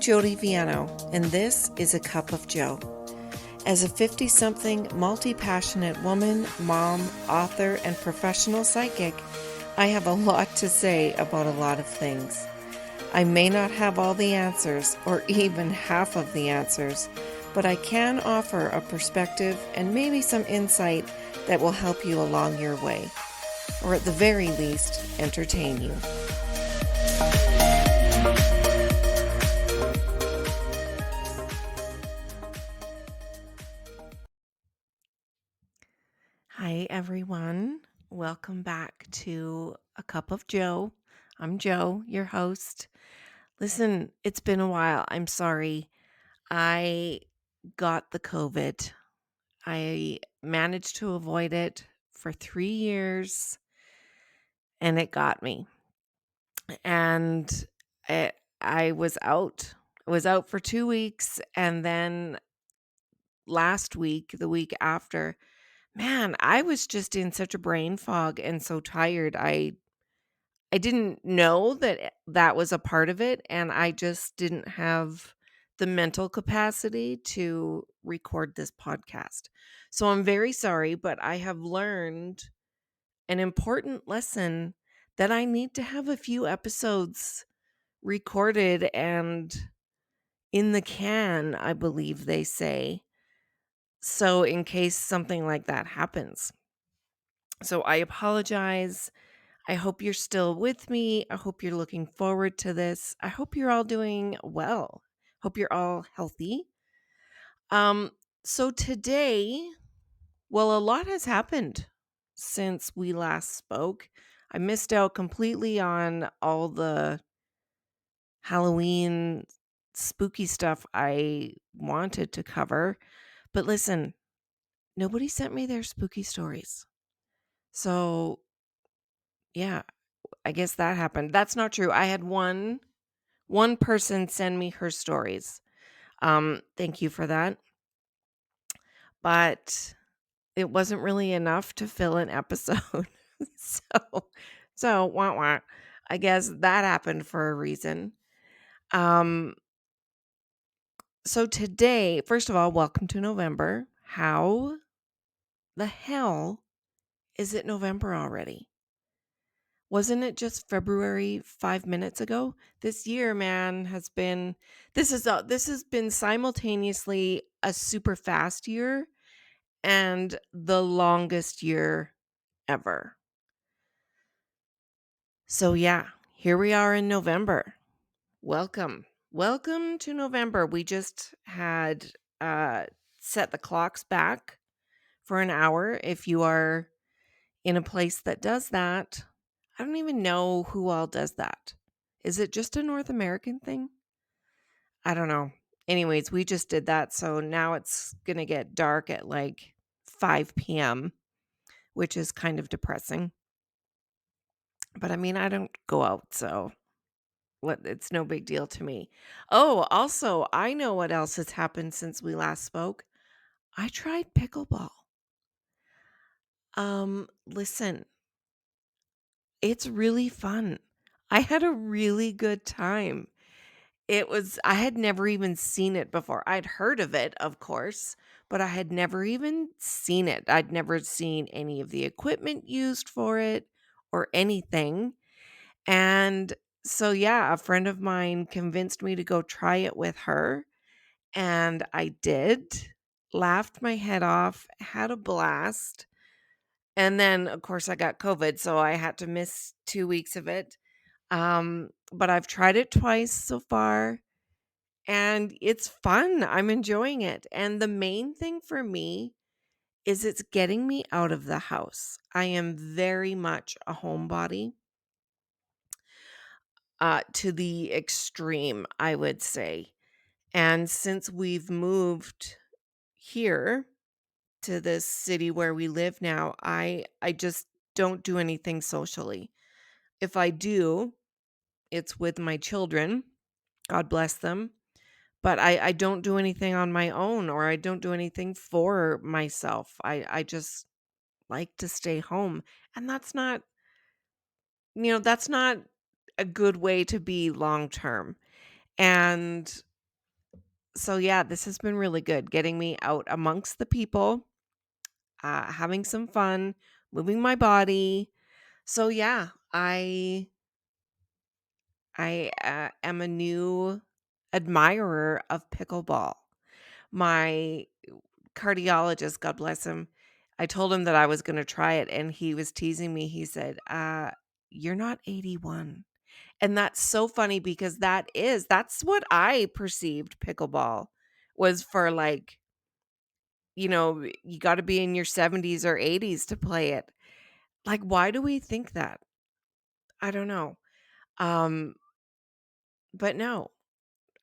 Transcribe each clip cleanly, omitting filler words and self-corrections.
Jody Viano, and this is A Cup of Joe. As a 50-something, multi-passionate woman, mom, author, and professional psychic, I have a lot to say about a lot of things. I may not have all the answers, or even half of the answers, but I can offer a perspective and maybe some insight that will help you along your way, or at the very least, entertain you. Hi, everyone. Welcome back to A Cup of Joe. I'm Joe, your host. Listen, it's been a while. I'm sorry. I got the COVID. I managed to avoid it for 3 years, and it got me. And I was out. I was out for 2 weeks, and then last week, the week after, man, I was just in such a brain fog and so tired. I didn't know that that was a part of it, and I just didn't have the mental capacity to record this podcast. So I'm very sorry, but I have learned an important lesson that I need to have a few episodes recorded and in the can, I believe they say. So in case something like that happens. So I apologize. I hope you're still with me. I hope you're looking forward to this. I hope you're all doing well. Hope you're all healthy. So today, well, a lot has happened since we last spoke. I missed out completely on all the Halloween spooky stuff I wanted to cover. But listen, nobody sent me their spooky stories. So, yeah, I guess that happened. That's not true. I had one person send me her stories. Thank you for that. But it wasn't really enough to fill an episode. so wah wah. I guess that happened for a reason. So today, first of all, welcome to November. How the hell is it November already? Wasn't it just February 5 minutes ago? This year, man, this has been simultaneously a super fast year and the longest year ever. So yeah, here we are in November. Welcome. Welcome to November. We just had set the clocks back for an hour. If you are in a place that does that, I don't even know who all does that. Is it just a North American thing? I don't know. Anyways, we just did that. So now it's going to get dark at like 5 p.m., which is kind of depressing. But I mean, I don't go out, so it's no big deal to me. Oh, also, I know what else has happened since we last spoke. I tried pickleball. Listen, it's really fun. I had a really good time. I had never even seen it before. I'd heard of it, of course, but I had never even seen it. I'd never seen any of the equipment used for it or anything. And so, yeah, a friend of mine convinced me to go try it with her. And I did, laughed my head off, had a blast. And then, of course, I got COVID, so I had to miss 2 weeks of it. But I've tried it twice so far, and it's fun. I'm enjoying it. And the main thing for me is it's getting me out of the house. I am very much a homebody, to the extreme, I would say. And since we've moved here to this city where we live now, I just don't do anything socially. If I do, it's with my children. God bless them. But I don't do anything on my own, or I don't do anything for myself. I just like to stay home. And that's not a good way to be long term. And So yeah, this has been really good getting me out amongst the people, having some fun, moving my body. So yeah, I am a new admirer of pickleball. My cardiologist, God bless him, I told him that I was going to try it and he was teasing me. He said, "You're not 81." And that's so funny because that's what I perceived pickleball was for, like, you got to be in your 70s or 80s to play it. Like, why do we think that? I don't know. Um but no.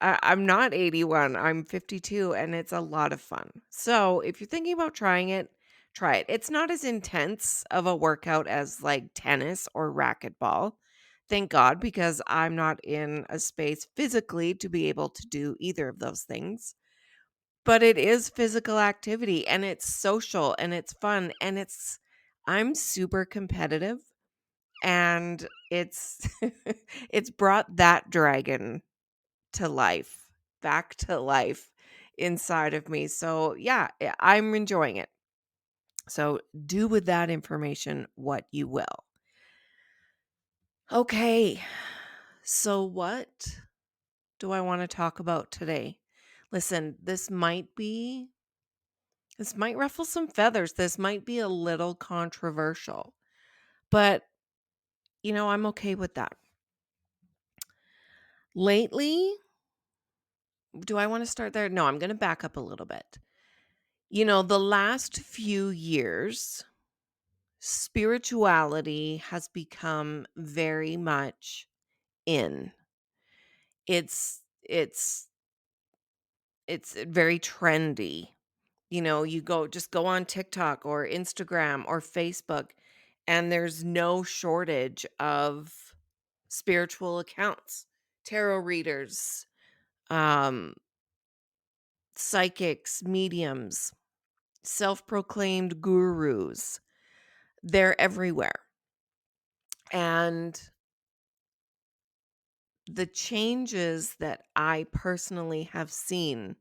I'm not 81, I'm 52, and it's a lot of fun. So, if you're thinking about trying it, try it. It's not as intense of a workout as, like, tennis or racquetball. Thank God, because I'm not in a space physically to be able to do either of those things. But it is physical activity, and it's social, and it's fun, and I'm super competitive, and it's it's brought that dragon to life, back to life inside of me. So, yeah, I'm enjoying it. So, do with that information what you will. Okay. So, what do I want to talk about today? Listen, this might ruffle some feathers. This might be a little controversial, but I'm okay with that. Lately, do I want to start there? No, I'm going to back up a little bit. The last few years, spirituality has become very much in. It's it's very trendy. You go on TikTok or Instagram or Facebook and there's no shortage of spiritual accounts, tarot readers, um psychics, mediums, self-proclaimed gurus. They're everywhere. And the changes that I personally have seen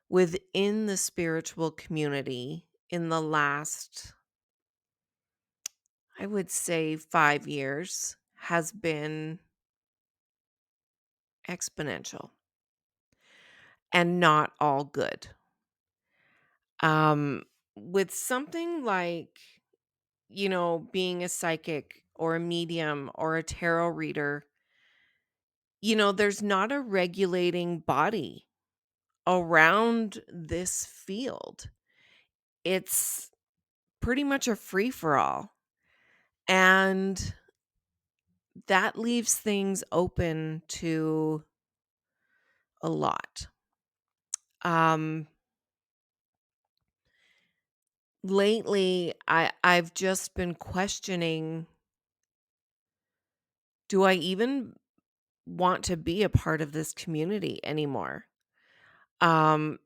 within the spiritual community in the last, I would say, 5 years has been exponential and not all good. Um, with something like, being a psychic or a medium or a tarot reader, there's not a regulating body around this field. It's pretty much a free for all. And that leaves things open to a lot. Um Lately I've just been questioning, do I even want to be a part of this community anymore? Um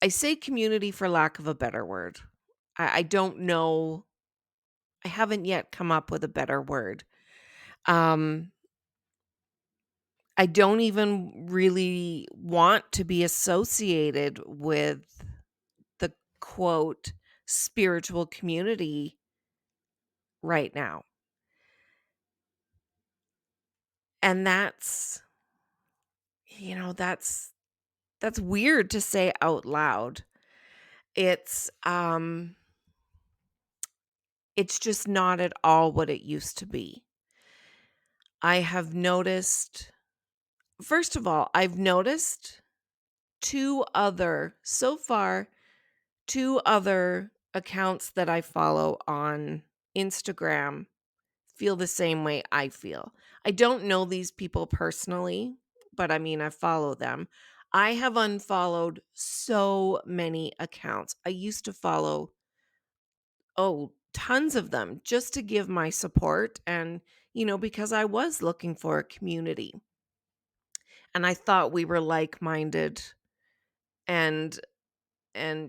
I say community for lack of a better word. I don't know. I haven't yet come up with a better word. Um I don't even really want to be associated with the quote spiritual community right now. And that's weird to say out loud. It's um it's just not at all what it used to be. I have noticed, first of all, I've noticed so far, two other accounts that I follow on Instagram feel the same way I feel. I don't know these people personally, but I mean, I follow them. I have unfollowed so many accounts. I used to follow, tons of them just to give my support and, because I was looking for a community and I thought we were like-minded and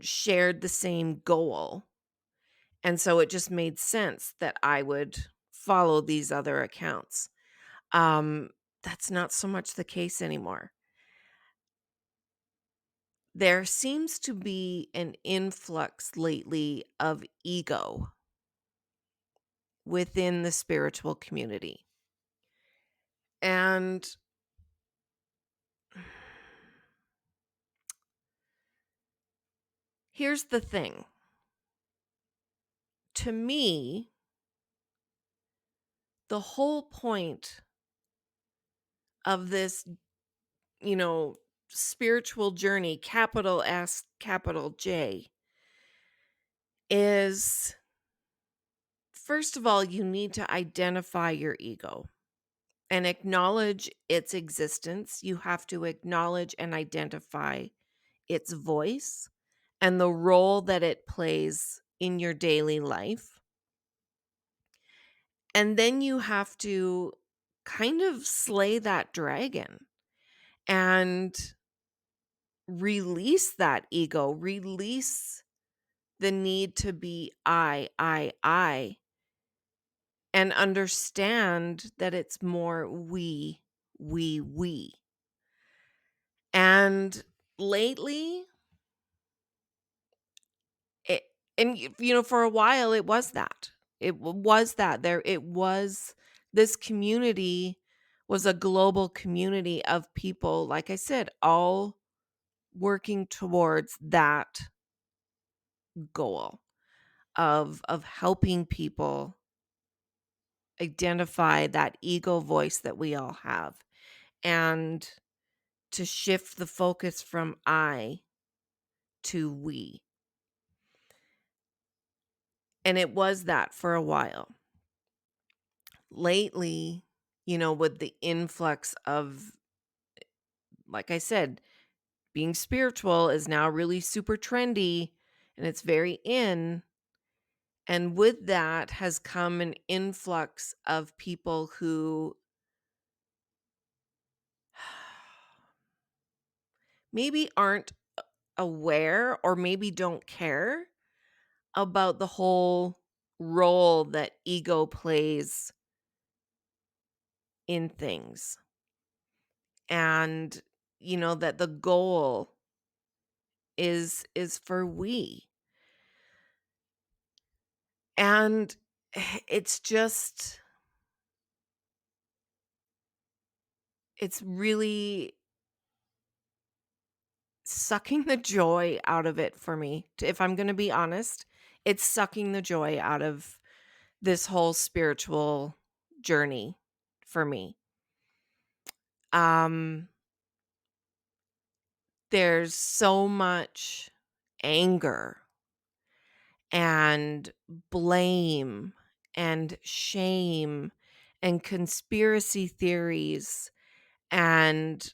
shared the same goal. And so it just made sense that I would follow these other accounts. Um, that's not so much the case anymore. there seems to be an influx lately of ego within the spiritual community. And here's the thing. To me, the whole point of this, you know, spiritual journey, capital S, capital J, is first of all, you need to identify your ego and acknowledge its existence. You have to acknowledge and identify its voice and the role that it plays in your daily life. And then you have to kind of slay that dragon and release that ego, release the need to be I, and understand that it's more we. And lately, it, for a while, it was that. Was that. This community was a global community of people, like I said, all working towards that goal of helping people identify that ego voice that we all have and to shift the focus from I to we. And it was that for a while. Lately, with the influx of, like I said, being spiritual is now really super trendy and it's very in. And with that has come an influx of people who maybe aren't aware or maybe don't care about the whole role that ego plays in things. And that the goal is for we. And it's just it's really sucking the joy out of it for me. If I'm going to be honest, it's sucking the joy out of this whole spiritual journey for me. There's so much anger and blame and shame and conspiracy theories and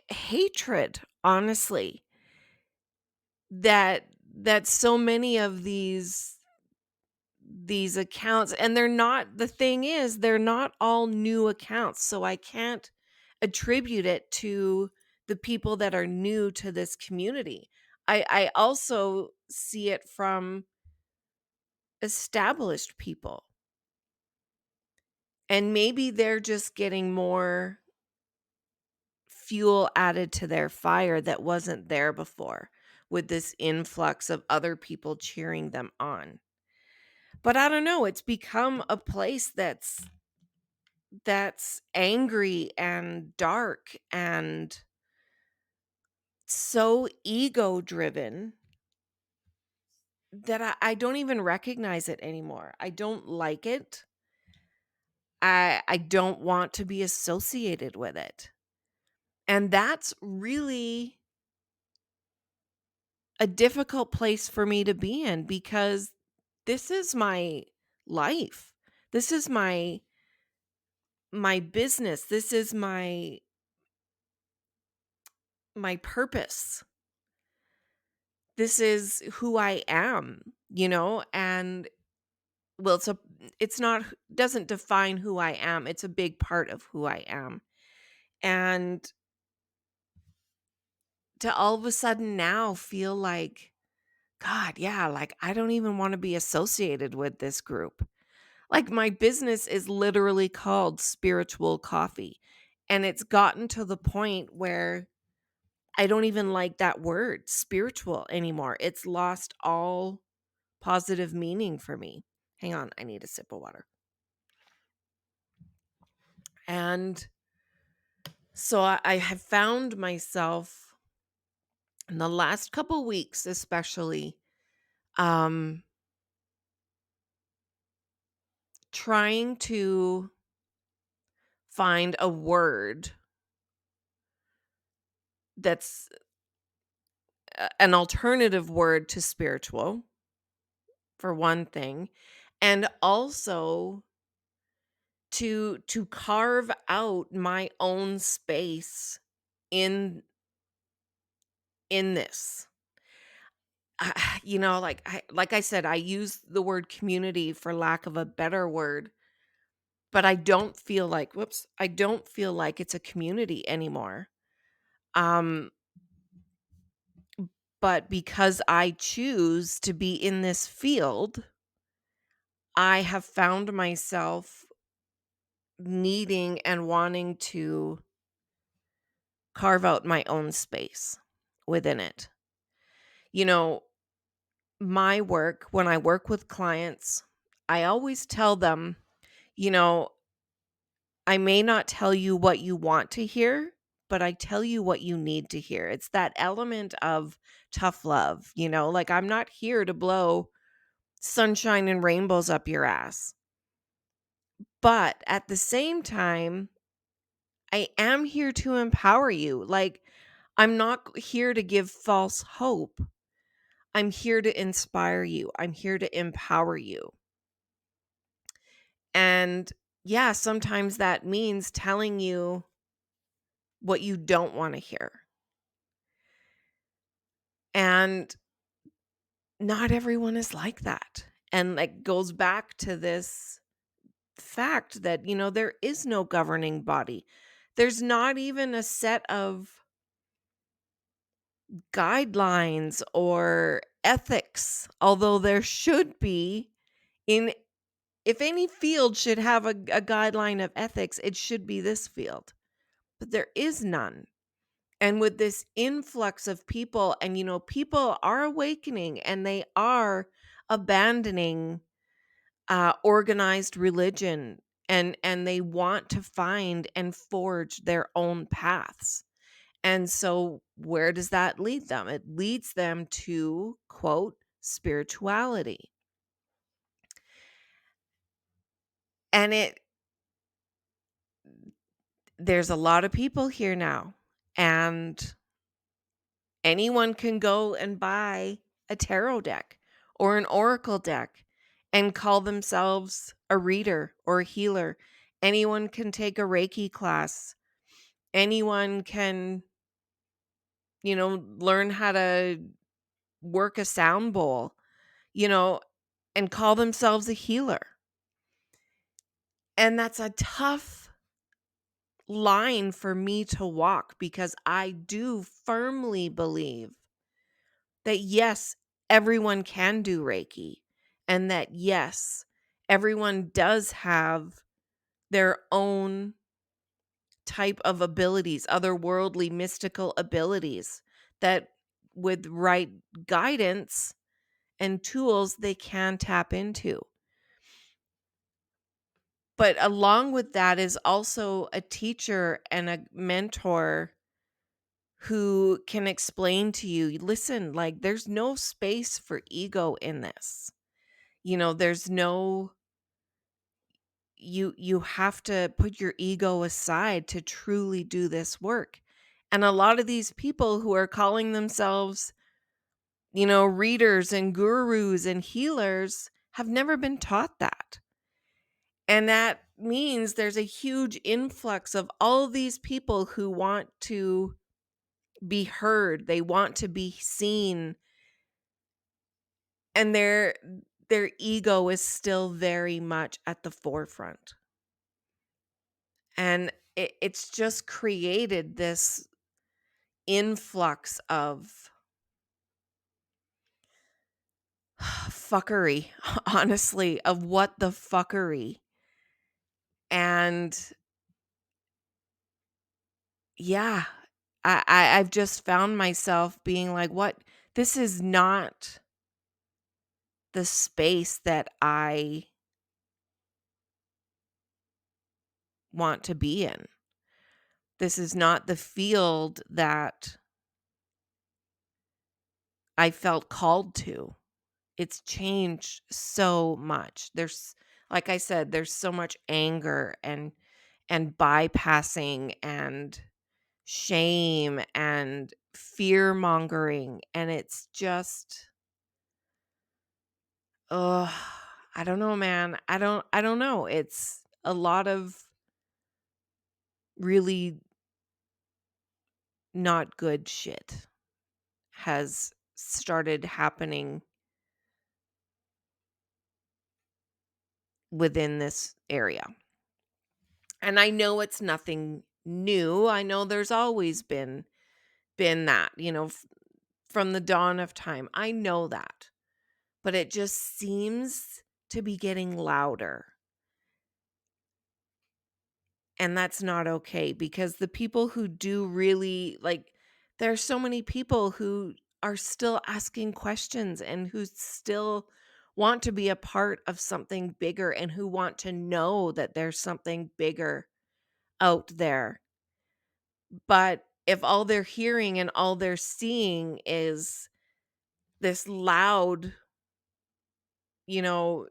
hatred, honestly, that so many of these accounts, and the thing is, they're not all new accounts, so I can't attribute it to the people that are new to this community. I also see it from established people, and maybe they're just getting more fuel added to their fire that wasn't there before with this influx of other people cheering them on. But I don't know, it's become a place that's angry and dark and so ego driven that I don't even recognize it anymore. I don't like it. I don't want to be associated with it. And that's really a difficult place for me to be in because this is my life. This is my business. This is my purpose. This is who I am, and well, it's not doesn't define who I am. It's a big part of who I am. And to all of a sudden now feel like, God, yeah, like I don't even want to be associated with this group. Like my business is literally called Spiritual Coffee. And it's gotten to the point where I don't even like that word spiritual anymore. It's lost all positive meaning for me. Hang on, I need a sip of water. And so I have found myself in the last couple weeks, especially, um, trying to find a word that's an alternative word to spiritual, for one thing, and also to carve out my own space in this. Like I said, I use the word community for lack of a better word, but I don't feel like whoops, I don't feel like it's a community anymore. Um, but because I choose to be in this field, I have found myself needing and wanting to carve out my own space within it. You know, my work, when I work with clients, I always tell them, you know, I may not tell you what you want to hear, but I tell you what you need to hear. It's that element of tough love, like I'm not here to blow sunshine and rainbows up your ass. But at the same time, I am here to empower you. Like, I'm not here to give false hope. I'm here to inspire you. I'm here to empower you. And yeah, sometimes that means telling you what you don't want to hear. And not everyone is like that. And like goes back to this fact that, there is no governing body. There's not even a set of guidelines or ethics, although there should be. In If any field should have a guideline of ethics, it should be this field. But there is none. And with this influx of people, and people are awakening and they are abandoning organized religion, and they want to find and forge their own paths. And so where does that lead them? It leads them to, quote, spirituality. And there's a lot of people here now, and anyone can go and buy a tarot deck or an oracle deck and call themselves a reader or a healer. Anyone can take a Reiki class. Anyone can, learn how to work a sound bowl, you know, and call themselves a healer. And that's a tough line for me to walk, because I do firmly believe that yes, everyone can do Reiki, and that yes, everyone does have their own type of abilities, otherworldly, mystical abilities that with right guidance and tools they can tap into. But along with that is also a teacher and a mentor who can explain to you, listen, like there's no space for ego in this. There's no you have to put your ego aside to truly do this work. And a lot of these people who are calling themselves, readers and gurus and healers have never been taught that. And that means there's a huge influx of all these people who want to be heard, they want to be seen, and their ego is still very much at the forefront. And it's just created this influx of fuckery, honestly, of what the fuckery. And yeah, I've just found myself being like, what? This is not the space that I want to be in. This is not the field that I felt called to. It's changed so much. There's, like I said, there's so much anger and bypassing and shame and fear mongering, and it's just, ugh, I don't know, man. I don't know. It's a lot of really not good shit has started happening within this area. And I know it's nothing new. I know there's always been that, from the dawn of time. I know that. But it just seems to be getting louder. And that's not okay, because the people who do really, like, there are so many people who are still asking questions and who still want to be a part of something bigger and who want to know that there's something bigger out there. But if all they're hearing and all they're seeing is this loud, you know,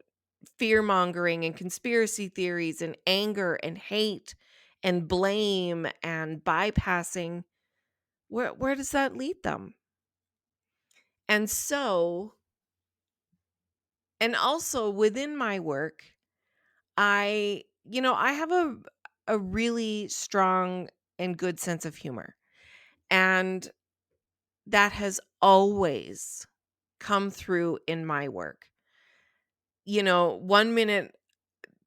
fear mongering and conspiracy theories and anger and hate and blame and bypassing, where does that lead them? And so, and also within my work, I have a really strong and good sense of humor. And that has always come through in my work. One minute,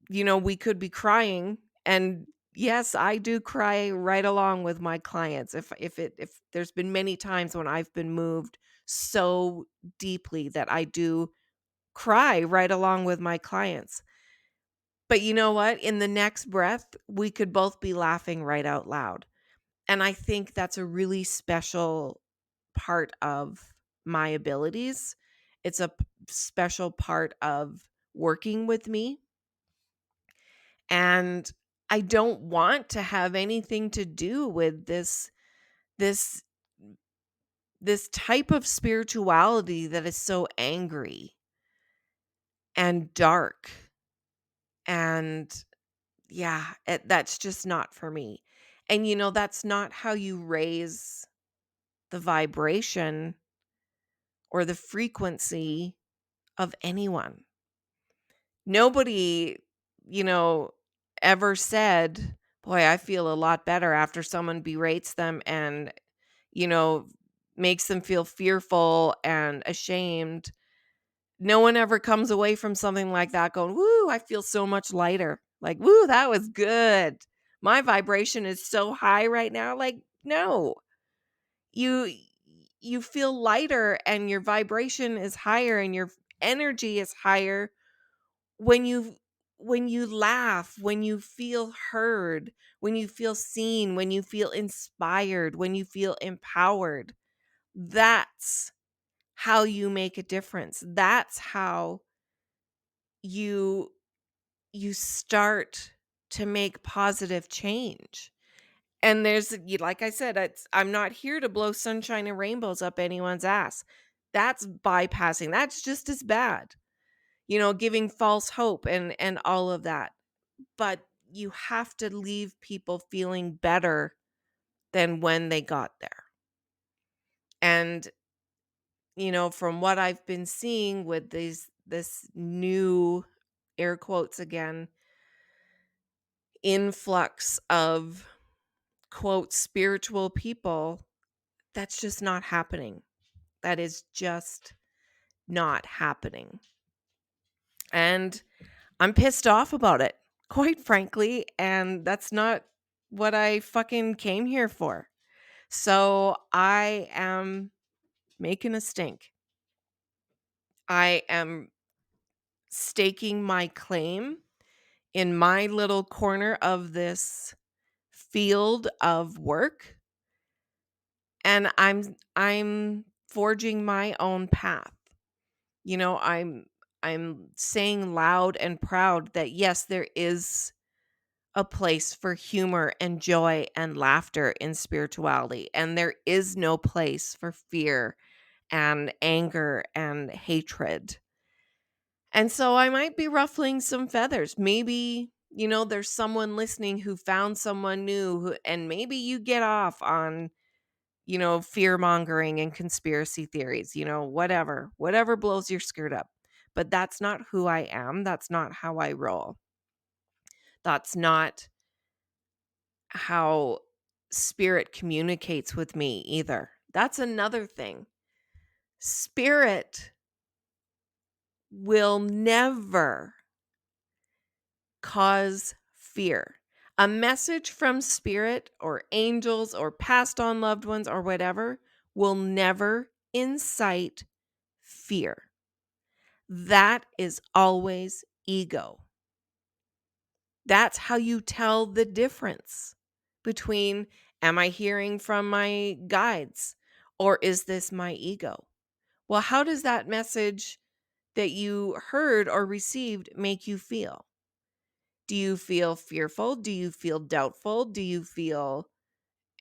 we could be crying, and yes, I do cry right along with my clients. If there's been many times when I've been moved so deeply that I do cry right along with my clients. But you know what? In the next breath, we could both be laughing right out loud. And I think that's a really special part of my abilities. It's a special part of working with me. And I don't want to have anything to do with this this type of spirituality that is so angry and dark. And yeah, that's just not for me. And that's not how you raise the vibration or the frequency of anyone. Nobody, you know, ever said, "Boy, I feel a lot better after someone berates them and, you know, makes them feel fearful and ashamed." No one ever comes away from something like that going, "Woo, I feel so much lighter." Like, "Woo, that was good. My vibration is so high right now." Like, no. You you feel lighter and your vibration is higher and your energy is higher when you laugh, when you feel heard, when you feel seen, when you feel inspired, when you feel empowered. That's how you make a difference. That's how you you start to make positive change. And like I said, I'm not here to blow sunshine and rainbows up anyone's ass. That's bypassing. That's just as bad. Giving false hope and all of that. But you have to leave people feeling better than when they got there. And from what I've been seeing with this new, air quotes again, influx of, quote, spiritual people, that's just not happening. That is just not happening. And I'm pissed off about it, quite frankly, and that's not what I fucking came here for. So I am making a stink. I am staking my claim in my little corner of this field of work, and I'm forging my own path. You know, I'm saying loud and proud that yes, there is a place for humor and joy and laughter in spirituality, and there is no place for fear and anger and hatred. And so I might be ruffling some feathers. Maybe, there's someone listening who found someone new and maybe you get off on, fear mongering and conspiracy theories, whatever blows your skirt up. But that's not who I am. That's not how I roll. That's not how spirit communicates with me either. That's another thing. Spirit will never cause fear. A message from spirit or angels or passed on loved ones or whatever will never incite fear. That is always ego. That's how you tell the difference between, am I hearing from my guides or is this my ego? Well, how does that message that you heard or received make you feel? Do you feel fearful? Do you feel doubtful? Do you feel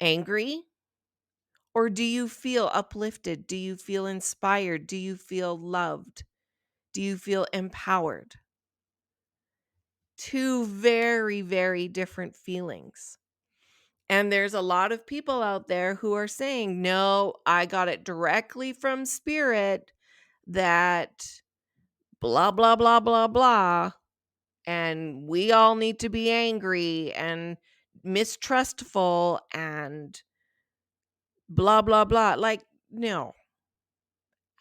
angry? Or do you feel uplifted? Do you feel inspired? Do you feel loved? Do you feel empowered? Two very, very different feelings. And there's a lot of people out there who are saying, no, I got it directly from spirit that blah, blah, blah, blah, blah. And we all need to be angry and mistrustful and blah, blah, blah. Like, no,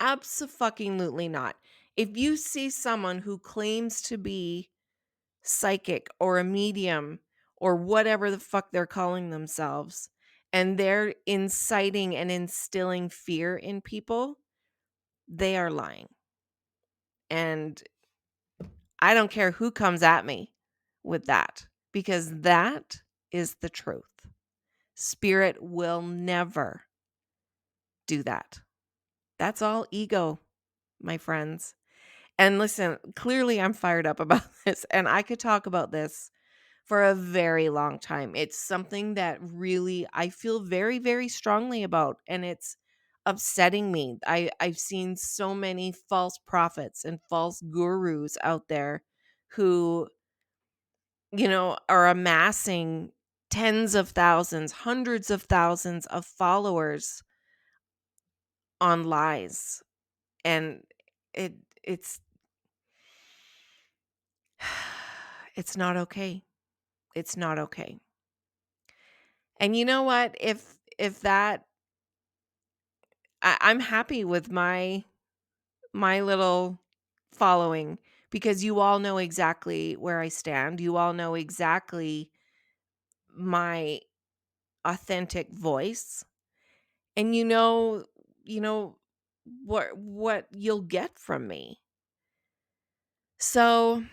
abso-fucking-lutely not. If you see someone who claims to be psychic or a medium or whatever the fuck they're calling themselves, and they're inciting and instilling fear in people, they are lying. And I don't care who comes at me with that, because that is the truth. Spirit will never do that. That's all ego, my friends. And listen, clearly I'm fired up about this, and I could talk about this for a very long time. It's something that really I feel very, very strongly about, and it's upsetting me. I've seen so many false prophets and false gurus out there who, are amassing tens of thousands, hundreds of thousands of followers on lies. And it it's it's not okay. It's not okay. And you know what? If that I'm happy with my little following, because you all know exactly where I stand. You all know exactly my authentic voice, and you know what you'll get from me. So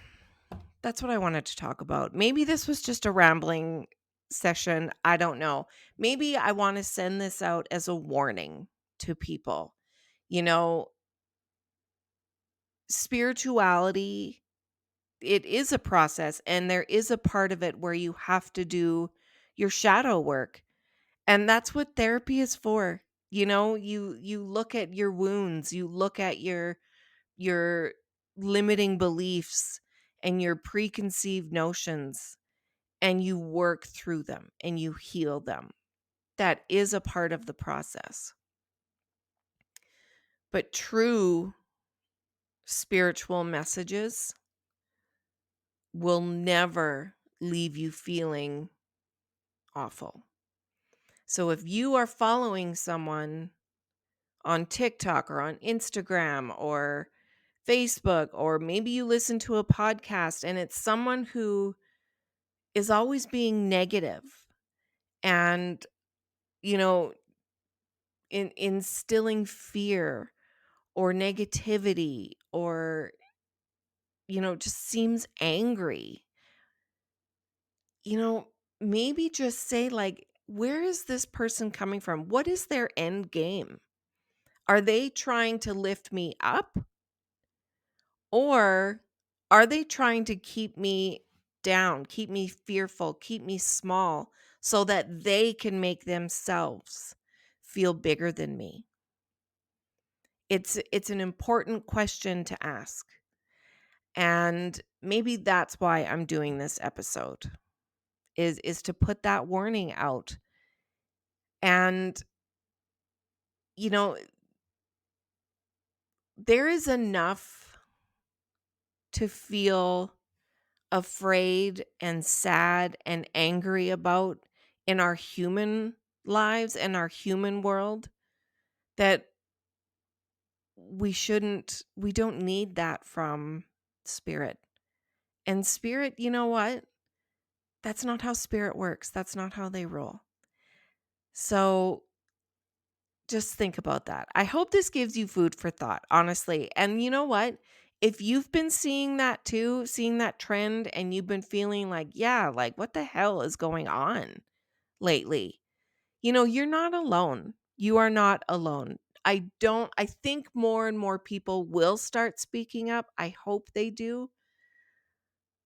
that's what I wanted to talk about. Maybe this was just a rambling session. I don't know. Maybe I want to send this out as a warning to people. You know, spirituality, it is a process, and there is a part of it where you have to do your shadow work. And that's what therapy is for. You look at your wounds, you look at your limiting beliefs and your preconceived notions, and you work through them and you heal them. That is a part of the process. But true spiritual messages will never leave you feeling awful. So if you are following someone on TikTok or on Instagram or Facebook, or maybe you listen to a podcast and it's someone who is always being negative and, you know, instilling fear or negativity, or, just seems angry, you know, maybe just say, like, where is this person coming from? What is their end game? Are they trying to lift me up, or are they trying to keep me down, keep me fearful, keep me small so that they can make themselves feel bigger than me? It's an important question to ask. And maybe that's why I'm doing this episode is to put that warning out. And you know, there is enough to feel afraid and sad and angry about in our human lives and our human world that we don't need that from spirit. And spirit, you know what? That's not how spirit works. That's not how they roll. So just think about that. I hope this gives you food for thought, honestly. And you know what? If you've been seeing that too, seeing that trend, and you've been feeling like, yeah, like what the hell is going on lately? You're not alone. You are not alone. I think more and more people will start speaking up. I hope they do.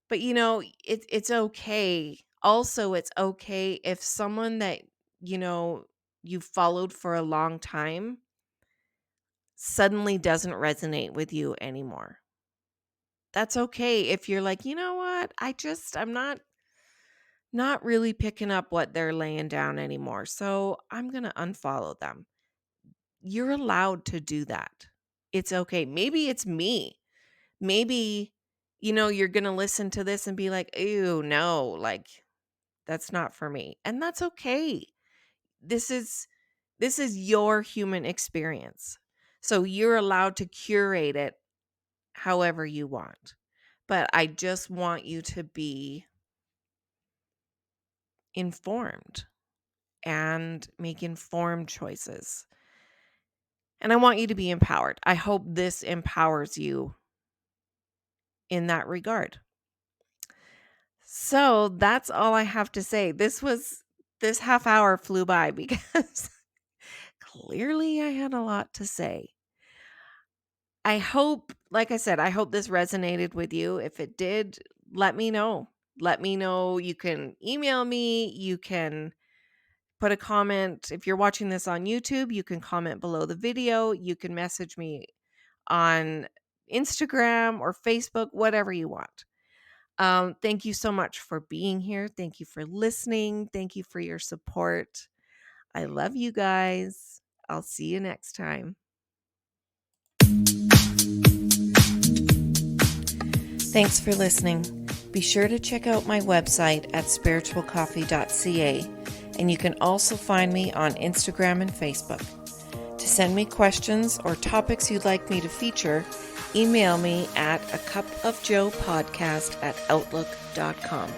But it's okay. Also, it's okay if someone that, you know, you've followed for a long time suddenly doesn't resonate with you anymore. That's okay if you're like, you know what? I'm not really picking up what they're laying down anymore. So I'm going to unfollow them. You're allowed to do that. It's okay. Maybe it's me. Maybe, you're going to listen to this and be like, ew, no, like that's not for me. And that's okay. This is your human experience. So you're allowed to curate it however you want. But I just want you to be informed and make informed choices. And I want you to be empowered. I hope this empowers you in that regard. So that's all I have to say. This half hour flew by because clearly I had a lot to say. I hope, like I said, I hope this resonated with you. If it did, let me know. Let me know. You can email me. You can put a comment. If you're watching this on YouTube, you can comment below the video. You can message me on Instagram or Facebook, whatever you want. Thank you so much for being here. Thank you for listening. Thank you for your support. I love you guys. I'll see you next time. Thanks for listening. Be sure to check out my website at spiritualcoffee.ca, and you can also find me on Instagram and Facebook. To send me questions or topics you'd like me to feature, email me at acupofjoepodcast@outlook.com.